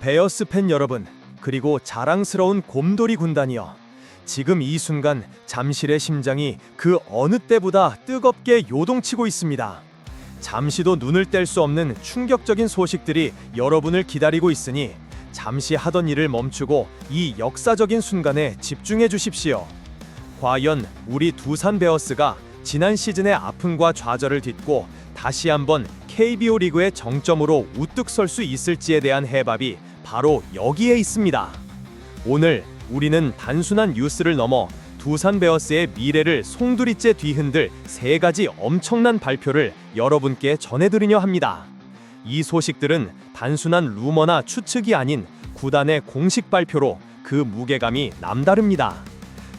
베어스 팬 여러분, 그리고 자랑스러운 곰돌이 군단이여. 지금 이 순간 잠실의 심장이 그 어느 때보다 뜨겁게 요동치고 있습니다. 잠시도 눈을 뗄 수 없는 충격적인 소식들이 여러분을 기다리고 있으니 잠시 하던 일을 멈추고 이 역사적인 순간에 집중해 주십시오. 과연 우리 두산 베어스가 지난 시즌의 아픔과 좌절을 딛고 다시 한번 KBO 리그의 정점으로 우뚝 설 수 있을지에 대한 해답이 바로 여기에 있습니다. 오늘 우리는 단순한 뉴스를 넘어 두산 베어스의 미래를 송두리째 뒤흔들 세 가지 엄청난 발표를 여러분께 전해드리려 합니다. 이 소식들은 단순한 루머나 추측이 아닌 구단의 공식 발표로 그 무게감이 남다릅니다.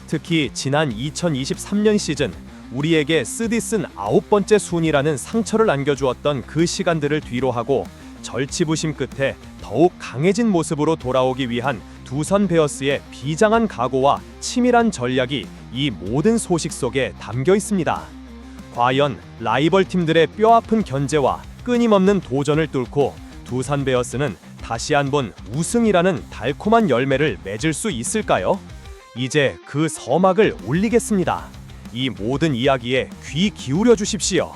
특히 지난 2023년 시즌 우리에게 쓰디쓴 9번째 순위라는 상처를 안겨주었던 그 시간들을 뒤로하고 절치부심 끝에 더욱 강해진 모습으로 돌아오기 위한 두산 베어스의 비장한 각오와 치밀한 전략이 이 모든 소식 속에 담겨 있습니다. 과연 라이벌 팀들의 뼈아픈 견제와 끊임없는 도전을 뚫고 두산 베어스는 다시 한번 우승이라는 달콤한 열매를 맺을 수 있을까요? 이제 그 서막을 올리겠습니다. 이 모든 이야기에 귀 기울여 주십시오.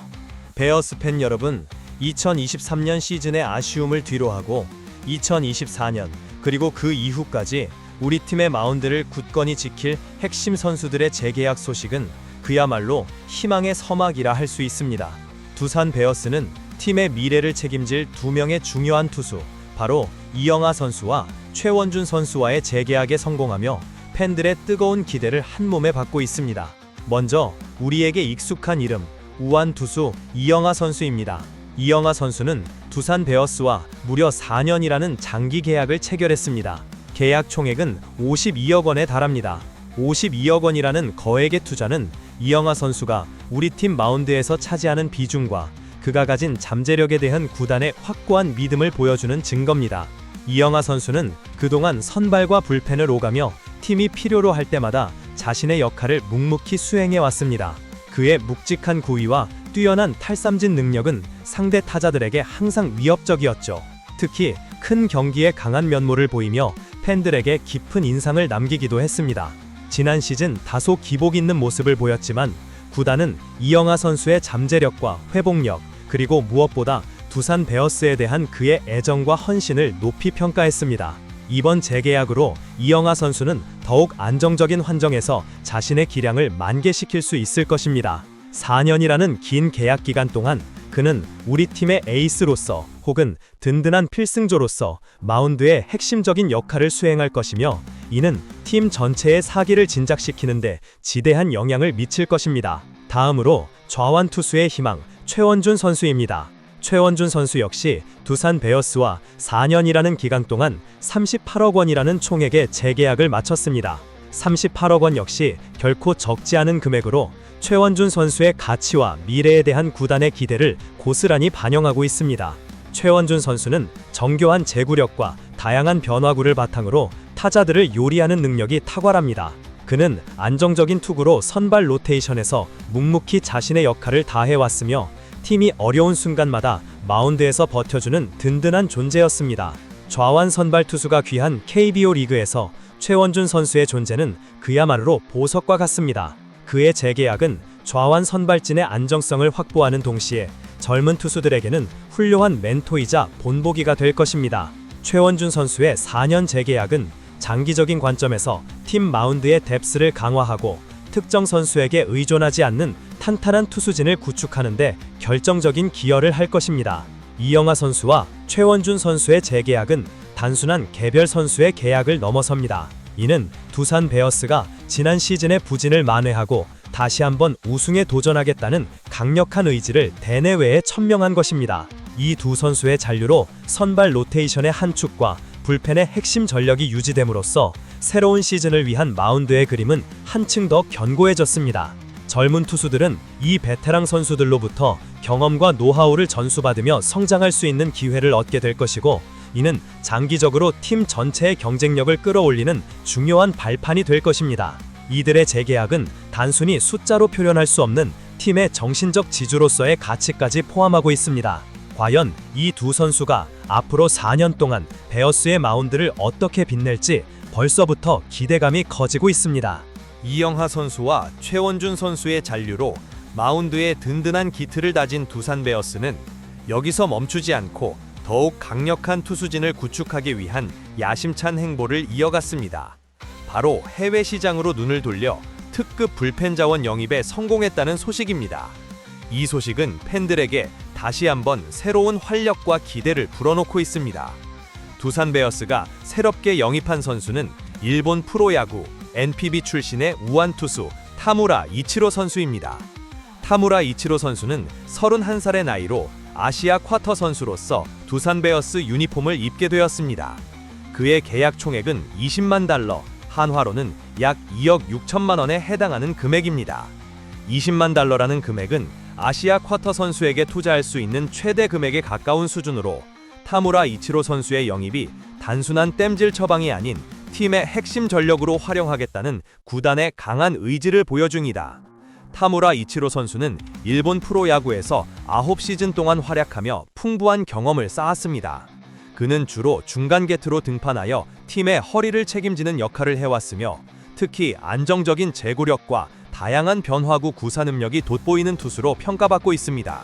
베어스 팬 여러분, 2023년 시즌의 아쉬움을 뒤로하고 2024년 그리고 그 이후까지 우리 팀의 마운드를 굳건히 지킬 핵심 선수들의 재계약 소식은 그야말로 희망의 서막이라 할 수 있습니다. 두산 베어스는 팀의 미래를 책임질 두 명의 중요한 투수, 바로 이영하 선수와 최원준 선수와의 재계약에 성공하며 팬들의 뜨거운 기대를 한몸에 받고 있습니다. 먼저 우리에게 익숙한 이름, 우완 투수 이영하 선수입니다. 이영하 선수는 두산 베어스와 무려 4년이라는 장기 계약을 체결했습니다. 계약 총액은 52억 원에 달합니다. 52억 원이라는 거액의 투자는 이영하 선수가 우리 팀 마운드에서 차지하는 비중과 그가 가진 잠재력에 대한 구단의 확고한 믿음을 보여주는 증거입니다. 이영하 선수는 그동안 선발과 불펜을 오가며 팀이 필요로 할 때마다 자신의 역할을 묵묵히 수행해 왔습니다. 그의 묵직한 구위와 뛰어난 탈삼진 능력은 상대 타자들에게 항상 위협적이었죠. 특히 큰 경기에 강한 면모를 보이며 팬들에게 깊은 인상을 남기기도 했습니다. 지난 시즌 다소 기복 있는 모습을 보였지만 구단은 이영하 선수의 잠재력과 회복력, 그리고 무엇보다 두산 베어스에 대한 그의 애정과 헌신을 높이 평가했습니다. 이번 재계약으로 이영하 선수는 더욱 안정적인 환경에서 자신의 기량을 만개시킬 수 있을 것입니다. 4년이라는 긴 계약 기간 동안 그는 우리 팀의 에이스로서 혹은 든든한 필승조로서 마운드의 핵심적인 역할을 수행할 것이며 이는 팀 전체의 사기를 진작시키는데 지대한 영향을 미칠 것입니다. 다음으로 좌완 투수의 희망, 최원준 선수입니다. 최원준 선수 역시 두산 베어스와 4년이라는 기간 동안 38억 원이라는 총액의 재계약을 마쳤습니다. 38억 원 역시 결코 적지 않은 금액으로 최원준 선수의 가치와 미래에 대한 구단의 기대를 고스란히 반영하고 있습니다. 최원준 선수는 정교한 제구력과 다양한 변화구를 바탕으로 타자들을 요리하는 능력이 탁월합니다. 그는 안정적인 투구로 선발 로테이션에서 묵묵히 자신의 역할을 다해왔으며 팀이 어려운 순간마다 마운드에서 버텨주는 든든한 존재였습니다. 좌완 선발 투수가 귀한 KBO 리그에서 최원준 선수의 존재는 그야말로 보석과 같습니다. 그의 재계약은 좌완 선발진의 안정성을 확보하는 동시에 젊은 투수들에게는 훌륭한 멘토이자 본보기가 될 것입니다. 최원준 선수의 4년 재계약은 장기적인 관점에서 팀 마운드의 뎁스를 강화하고 특정 선수에게 의존하지 않는 탄탄한 투수진을 구축하는 데 결정적인 기여를 할 것입니다. 이영하 선수와 최원준 선수의 재계약은 단순한 개별 선수의 계약을 넘어섭니다. 이는 두산 베어스가 지난 시즌의 부진을 만회하고 다시 한번 우승에 도전하겠다는 강력한 의지를 대내외에 천명한 것입니다. 이 두 선수의 잔류로 선발 로테이션의 한 축과 불펜의 핵심 전력이 유지됨으로써 새로운 시즌을 위한 마운드의 그림은 한층 더 견고해졌습니다. 젊은 투수들은 이 베테랑 선수들로부터 경험과 노하우를 전수받으며 성장할 수 있는 기회를 얻게 될 것이고 이는 장기적으로 팀 전체의 경쟁력을 끌어올리는 중요한 발판이 될 것입니다. 이들의 재계약은 단순히 숫자로 표현할 수 없는 팀의 정신적 지주로서의 가치까지 포함하고 있습니다. 과연 이 두 선수가 앞으로 4년 동안 베어스의 마운드를 어떻게 빛낼지 벌써부터 기대감이 커지고 있습니다. 이영하 선수와 최원준 선수의 잔류로 마운드에 든든한 기틀을 다진 두산 베어스는 여기서 멈추지 않고 더욱 강력한 투수진을 구축하기 위한 야심찬 행보를 이어갔습니다. 바로 해외 시장으로 눈을 돌려 특급 불펜 자원 영입에 성공했다는 소식입니다. 이 소식은 팬들에게 다시 한번 새로운 활력과 기대를 불어넣고 있습니다. 두산 베어스가 새롭게 영입한 선수는 일본 프로야구 NPB 출신의 우완 투수 타무라 이치로 선수입니다. 타무라 이치로 선수는 31살의 나이로 아시아 쿼터 선수로서 두산 베어스 유니폼을 입게 되었습니다. 그의 계약 총액은 20만 달러, 한화로는 약 2억 6천만 원에 해당하는 금액입니다. 20만 달러라는 금액은 아시아 쿼터 선수에게 투자할 수 있는 최대 금액에 가까운 수준으로 타무라 이치로 선수의 영입이 단순한 땜질 처방이 아닌 팀의 핵심 전력으로 활용하겠다는 구단의 강한 의지를 보여줍니다. 타무라 이치로 선수는 일본 프로야구에서 9시즌 동안 활약하며 풍부한 경험을 쌓았습니다. 그는 주로 중간 게트로 등판하여 팀의 허리를 책임지는 역할을 해왔으며 특히 안정적인 제구력과 다양한 변화구 구사 능력이 돋보이는 투수로 평가받고 있습니다.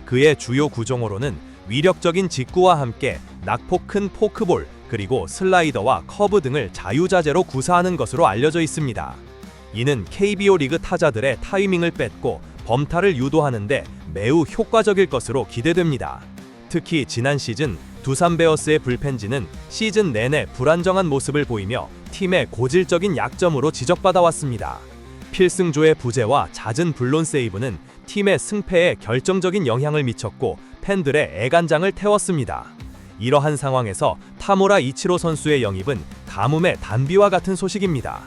그의 주요 구종으로는 위력적인 직구와 함께 낙폭 큰 포크볼, 그리고 슬라이더와 커브 등을 자유자재로 구사하는 것으로 알려져 있습니다. 이는 KBO 리그 타자들의 타이밍을 뺏고 범타를 유도하는 데 매우 효과적일 것으로 기대됩니다. 특히 지난 시즌 두산 베어스의 불펜진은 시즌 내내 불안정한 모습을 보이며 팀의 고질적인 약점으로 지적받아왔습니다. 필승조의 부재와 잦은 불론 세이브는 팀의 승패에 결정적인 영향을 미쳤고 팬들의 애간장을 태웠습니다. 이러한 상황에서 타무라 이치로 선수의 영입은 가뭄의 단비와 같은 소식입니다.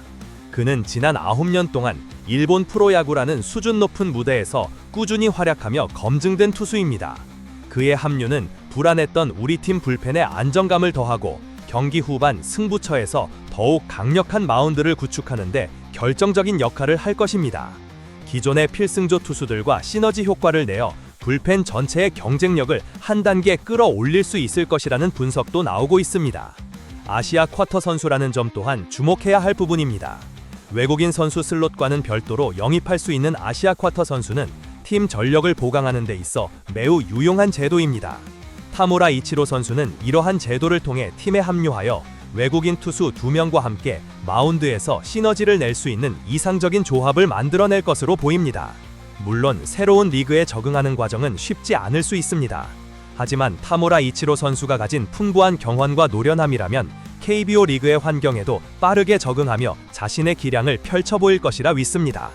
그는 지난 9년 동안 일본 프로야구라는 수준 높은 무대에서 꾸준히 활약하며 검증된 투수입니다. 그의 합류는 불안했던 우리 팀 불펜에 안정감을 더하고 경기 후반 승부처에서 더욱 강력한 마운드를 구축하는 데 결정적인 역할을 할 것입니다. 기존의 필승조 투수들과 시너지 효과를 내어 불펜 전체의 경쟁력을 한 단계 끌어올릴 수 있을 것이라는 분석도 나오고 있습니다. 아시아 쿼터 선수라는 점 또한 주목해야 할 부분입니다. 외국인 선수 슬롯과는 별도로 영입할 수 있는 아시아 쿼터 선수는 팀 전력을 보강하는 데 있어 매우 유용한 제도입니다. 타무라 이치로 선수는 이러한 제도를 통해 팀에 합류하여 외국인 투수 2명과 함께 마운드에서 시너지를 낼 수 있는 이상적인 조합을 만들어낼 것으로 보입니다. 물론 새로운 리그에 적응하는 과정은 쉽지 않을 수 있습니다. 하지만 타무라 이치로 선수가 가진 풍부한 경험과 노련함이라면 KBO 리그의 환경에도 빠르게 적응하며 자신의 기량을 펼쳐 보일 것이라 믿습니다.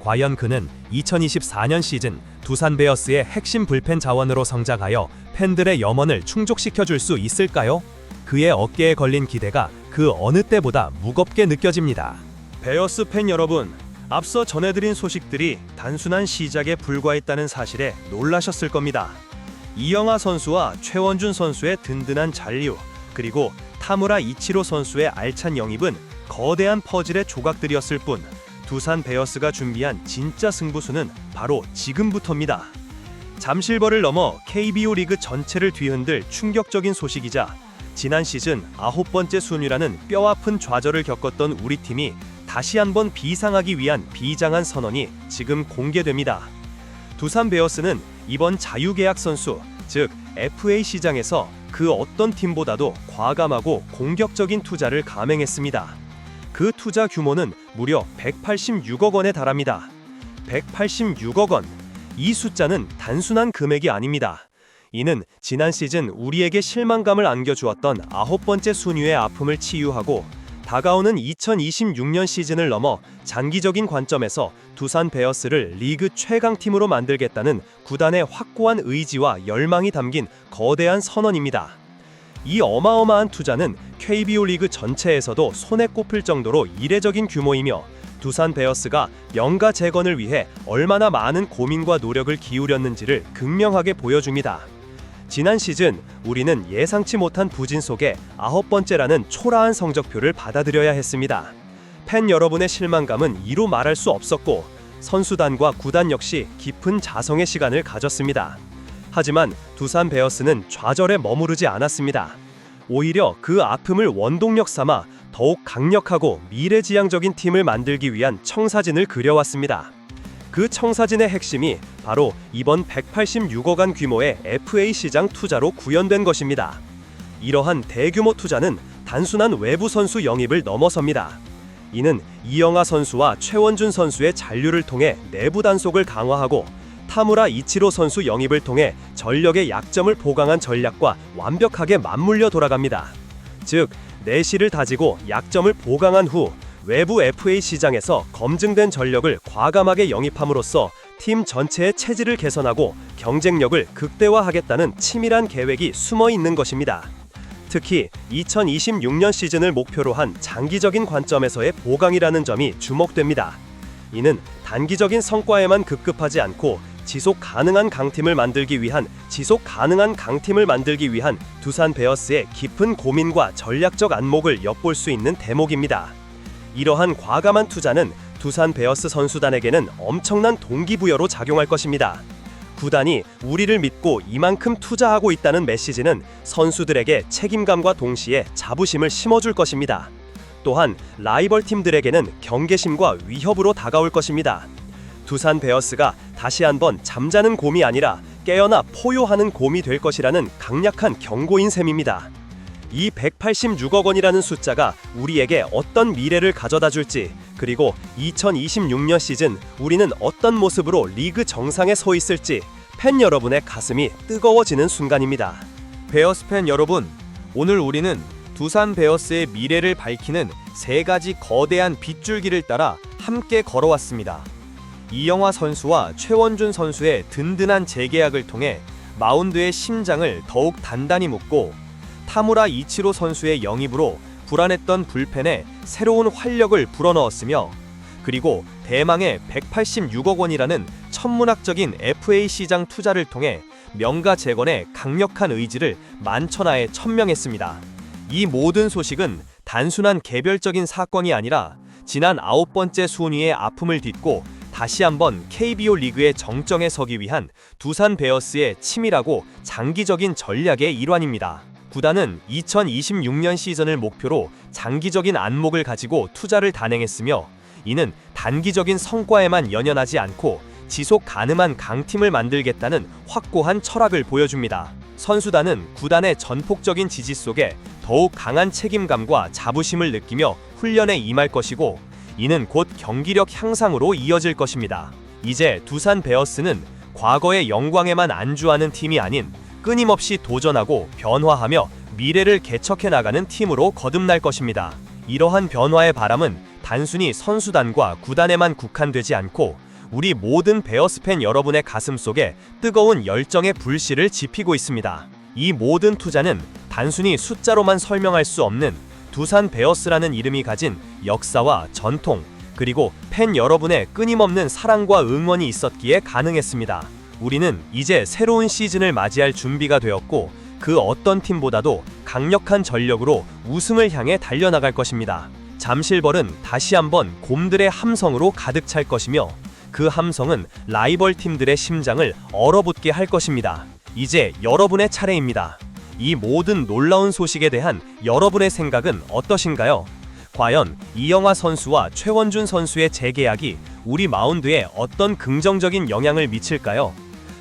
과연 그는 2024년 시즌 두산 베어스의 핵심 불펜 자원으로 성장하여 팬들의 염원을 충족시켜줄 수 있을까요? 그의 어깨에 걸린 기대가 그 어느 때보다 무겁게 느껴집니다. 베어스 팬 여러분, 앞서 전해드린 소식들이 단순한 시작에 불과했다는 사실에 놀라셨을 겁니다. 이영하 선수와 최원준 선수의 든든한 잔류, 그리고 타무라 이치로 선수의 알찬 영입은 거대한 퍼즐의 조각들이었을 뿐 두산 베어스가 준비한 진짜 승부수는 바로 지금부터입니다. 잠실벌을 넘어 KBO 리그 전체를 뒤흔들 충격적인 소식이자 지난 시즌 9번째 순위라는 뼈아픈 좌절을 겪었던 우리 팀이 다시 한번 비상하기 위한 비장한 선언이 지금 공개됩니다. 두산 베어스는 이번 자유계약 선수, 즉 FA 시장에서 그 어떤 팀보다도 과감하고 공격적인 투자를 감행했습니다. 그 투자 규모는 무려 186억 원에 달합니다. 186억 원. 이 숫자는 단순한 금액이 아닙니다. 이는 지난 시즌 우리에게 실망감을 안겨주었던 9번째 순위의 아픔을 치유하고 다가오는 2026년 시즌을 넘어 장기적인 관점에서 두산 베어스를 리그 최강팀으로 만들겠다는 구단의 확고한 의지와 열망이 담긴 거대한 선언입니다. 이 어마어마한 투자는 KBO 리그 전체에서도 손에 꼽힐 정도로 이례적인 규모이며 두산 베어스가 명가 재건을 위해 얼마나 많은 고민과 노력을 기울였는지를 극명하게 보여줍니다. 지난 시즌 우리는 예상치 못한 부진 속에 9번째라는 초라한 성적표를 받아들여야 했습니다. 팬 여러분의 실망감은 이루 말할 수 없었고 선수단과 구단 역시 깊은 자성의 시간을 가졌습니다. 하지만 두산 베어스는 좌절에 머무르지 않았습니다. 오히려 그 아픔을 원동력 삼아 더욱 강력하고 미래지향적인 팀을 만들기 위한 청사진을 그려왔습니다. 그 청사진의 핵심이 바로 이번 186억 원 규모의 FA 시장 투자로 구현된 것입니다. 이러한 대규모 투자는 단순한 외부 선수 영입을 넘어섭니다. 이는 이영하 선수와 최원준 선수의 잔류를 통해 내부 단속을 강화하고 타무라 이치로 선수 영입을 통해 전력의 약점을 보강한 전략과 완벽하게 맞물려 돌아갑니다. 즉, 내실을 다지고 약점을 보강한 후 외부 FA 시장에서 검증된 전력을 과감하게 영입함으로써 팀 전체의 체질을 개선하고 경쟁력을 극대화하겠다는 치밀한 계획이 숨어 있는 것입니다. 특히 2026년 시즌을 목표로 한 장기적인 관점에서의 보강이라는 점이 주목됩니다. 이는 단기적인 성과에만 급급하지 않고 지속 가능한 강팀을 만들기 위한 두산 베어스의 깊은 고민과 전략적 안목을 엿볼 수 있는 대목입니다. 이러한 과감한 투자는 두산 베어스 선수단에게는 엄청난 동기부여로 작용할 것입니다. 구단이 우리를 믿고 이만큼 투자하고 있다는 메시지는 선수들에게 책임감과 동시에 자부심을 심어줄 것입니다. 또한 라이벌 팀들에게는 경계심과 위협으로 다가올 것입니다. 두산 베어스가 다시 한번 잠자는 곰이 아니라 깨어나 포효하는 곰이 될 것이라는 강력한 경고인 셈입니다. 이 186억 원이라는 숫자가 우리에게 어떤 미래를 가져다 줄지, 그리고 2026년 시즌 우리는 어떤 모습으로 리그 정상에 서 있을지 팬 여러분의 가슴이 뜨거워지는 순간입니다. 베어스 팬 여러분, 오늘 우리는 두산 베어스의 미래를 밝히는 세 가지 거대한 빗줄기를 따라 함께 걸어왔습니다. 이영하 선수와 최원준 선수의 든든한 재계약을 통해 마운드의 심장을 더욱 단단히 묶고 타무라 이치로 선수의 영입으로 불안했던 불펜에 새로운 활력을 불어넣었으며, 그리고 대망의 186억 원이라는 천문학적인 FA 시장 투자를 통해 명가 재건의 강력한 의지를 만천하에 천명했습니다. 이 모든 소식은 단순한 개별적인 사건이 아니라 지난 9번째 순위의 아픔을 딛고 다시 한번 KBO 리그의 정점에 서기 위한 두산 베어스의 치밀하고 장기적인 전략의 일환입니다. 구단은 2026년 시즌을 목표로 장기적인 안목을 가지고 투자를 단행했으며, 이는 단기적인 성과에만 연연하지 않고 지속 가능한 강팀을 만들겠다는 확고한 철학을 보여줍니다. 선수단은 구단의 전폭적인 지지 속에 더욱 강한 책임감과 자부심을 느끼며 훈련에 임할 것이고, 이는 곧 경기력 향상으로 이어질 것입니다. 이제 두산 베어스는 과거의 영광에만 안주하는 팀이 아닌 끊임없이 도전하고 변화하며 미래를 개척해 나가는 팀으로 거듭날 것입니다. 이러한 변화의 바람은 단순히 선수단과 구단에만 국한되지 않고 우리 모든 베어스 팬 여러분의 가슴 속에 뜨거운 열정의 불씨를 지피고 있습니다. 이 모든 투자는 단순히 숫자로만 설명할 수 없는 두산 베어스라는 이름이 가진 역사와 전통, 그리고 팬 여러분의 끊임없는 사랑과 응원이 있었기에 가능했습니다. 우리는 이제 새로운 시즌을 맞이할 준비가 되었고, 그 어떤 팀보다도 강력한 전력으로 우승을 향해 달려나갈 것입니다. 잠실벌은 다시 한번 곰들의 함성으로 가득 찰 것이며, 그 함성은 라이벌 팀들의 심장을 얼어붙게 할 것입니다. 이제 여러분의 차례입니다. 이 모든 놀라운 소식에 대한 여러분의 생각은 어떠신가요? 과연 이영하 선수와 최원준 선수의 재계약이 우리 마운드에 어떤 긍정적인 영향을 미칠까요?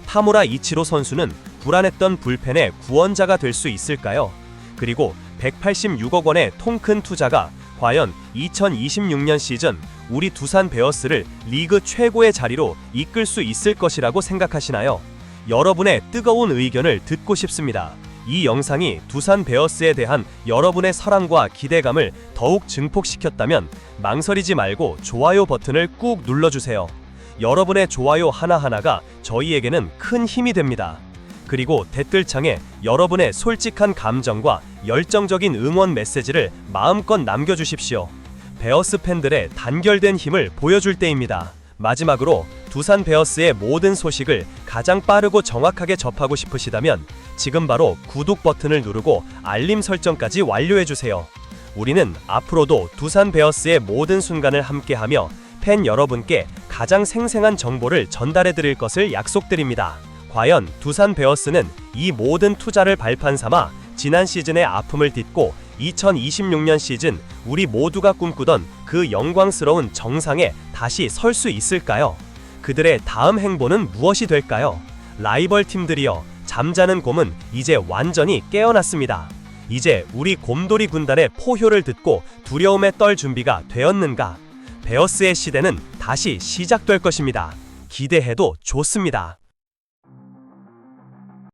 타무라 이치로 선수는 불안했던 불펜의 구원자가 될 수 있을까요? 그리고 186억 원의 통큰 투자가 과연 2026년 시즌 우리 두산 베어스를 리그 최고의 자리로 이끌 수 있을 것이라고 생각하시나요? 여러분의 뜨거운 의견을 듣고 싶습니다. 이 영상이 두산 베어스에 대한 여러분의 사랑과 기대감을 더욱 증폭시켰다면 망설이지 말고 좋아요 버튼을 꾹 눌러주세요. 여러분의 좋아요 하나하나가 저희에게는 큰 힘이 됩니다. 그리고 댓글창에 여러분의 솔직한 감정과 열정적인 응원 메시지를 마음껏 남겨주십시오. 베어스 팬들의 단결된 힘을 보여줄 때입니다. 마지막으로 두산 베어스의 모든 소식을 가장 빠르고 정확하게 접하고 싶으시다면 지금 바로 구독 버튼을 누르고 알림 설정까지 완료해주세요. 우리는 앞으로도 두산 베어스의 모든 순간을 함께하며 팬 여러분께 가장 생생한 정보를 전달해드릴 것을 약속드립니다. 과연 두산 베어스는 이 모든 투자를 발판 삼아 지난 시즌의 아픔을 딛고 2026년 시즌 우리 모두가 꿈꾸던 그 영광스러운 정상에 다시 설 수 있을까요? 그들의 다음 행보는 무엇이 될까요? 라이벌 팀들이여, 잠자는 곰은 이제 완전히 깨어났습니다. 이제 우리 곰돌이 군단의 포효를 듣고 두려움에 떨 준비가 되었는가? 베어스의 시대는 다시 시작될 것입니다. 기대해도 좋습니다.